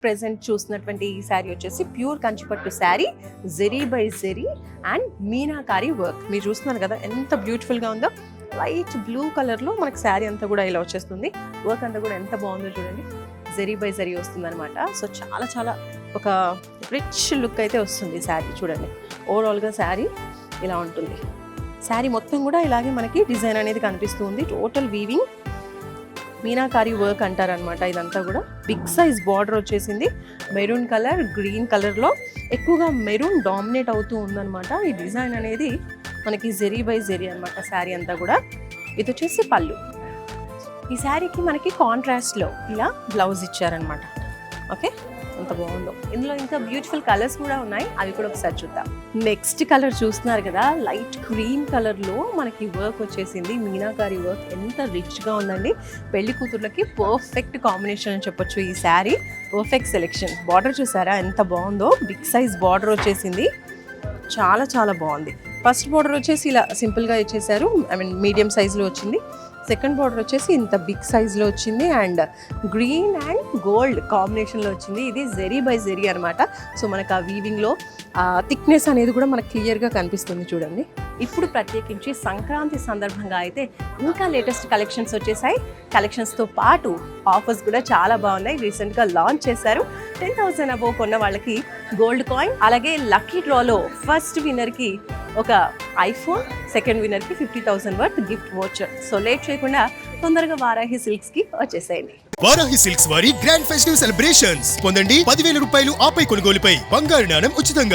Present చూసినటువంటి ఈ శారీ వచ్చేసి ప్యూర్ కంచిపట్టు sari, zari by zari and meenakari work. మీరు చూస్తున్నారు కదా ఎంత బ్యూటిఫుల్గా ఉందో. లైట్ బ్లూ కలర్లో మనకి శారీ అంతా కూడా ఇలా వచ్చేస్తుంది. వర్క్ అంతా కూడా ఎంత బాగుందో చూడండి. జెరీ బై జెరీ వస్తుంది అనమాట. సో చాలా చాలా ఒక రిచ్ లుక్ అయితే వస్తుంది శారీ. చూడండి ఓవరాల్గా శారీ ఇలా ఉంటుంది. శారీ మొత్తం కూడా ఇలాగే మనకి డిజైన్ అనేది కనిపిస్తుంది. టోటల్ వీవింగ్ మీనాకారి వర్క్ అంటారనమాట. ఇదంతా కూడా బిగ్ సైజ్ బార్డర్ వచ్చేసింది. మెరూన్ కలర్, గ్రీన్ కలర్లో ఎక్కువగా మెరూన్ డామినేట్ అవుతూ ఉందన్నమాట. ఈ డిజైన్ అనేది మనకి జెరీ బై జెరీ అనమాట శారీ అంతా కూడా. ఇది వచ్చేసి పళ్ళు. ఈ శారీకి మనకి కాంట్రాస్ట్లో ఇలా బ్లౌజ్ ఇచ్చారనమాట. ఓకే, ఎంత బాగుందో. ఇందులో ఇంకా బ్యూటిఫుల్ కలర్స్ కూడా ఉన్నాయి, అవి కూడా ఒకసారి చూద్దాం. నెక్స్ట్ కలర్ చూస్తున్నారు కదా, లైట్ క్రీమ్ కలర్లో మనకి వర్క్ వచ్చేసింది. మీనాకారి వర్క్ ఎంత రిచ్గా ఉందండి. పెళ్లి కూతుర్లకి పర్ఫెక్ట్ కాంబినేషన్ అని చెప్పొచ్చు ఈ శారీ. Perfect selection. బార్డర్ చూసారా ఎంత బాగుందో. బిగ్ సైజ్ బార్డర్ వచ్చేసింది. చాలా చాలా బాగుంది. ఫస్ట్ బార్డర్ వచ్చేసి ఇలా సింపుల్గా ఇచ్చేసారు, మీడియం సైజులో వచ్చింది. సెకండ్ బార్డర్ వచ్చేసి ఇంత బిగ్ సైజ్లో వచ్చింది అండ్ గ్రీన్ అండ్ గోల్డ్ కాంబినేషన్లో వచ్చింది. ఇది జెరీ బై జెరీ అనమాట. సో మనకు ఆ వీవింగ్లో థిక్నెస్ అనేది కూడా మనకు క్లియర్గా కనిపిస్తుంది చూడండి. ఇప్పుడు ప్రత్యేకించి సంక్రాంతి సందర్భంగా అయితే ఇంకా లేటెస్ట్ కలెక్షన్స్ వచ్చేసాయి. కలెక్షన్స్తో పాటు ఆఫర్స్ కూడా చాలా బాగున్నాయి. రీసెంట్గా లాంచ్ చేశారు. 10,000 అబోవ్ కొన్న వాళ్ళకి గోల్డ్ కాయిన్, అలాగే లక్కీ డ్రాలో ఫస్ట్ విన్నర్కి ఒక ఐఫోన్, సెకండ్ విన్నర్కి 50,000 worth gift voucher. So late చేయకుండా తొందరగా వారాహి సిల్క్స్కి వచ్చేసేయండి. వారాహి సిల్క్స్ వారి గ్రాండ్ ఫెస్టివ్ సెలబ్రేషన్స్ పొందండి. 10,000 రూపాయలు ఆపై కొనుగోలుపై బంగారు నాణెం ఉచితంగా.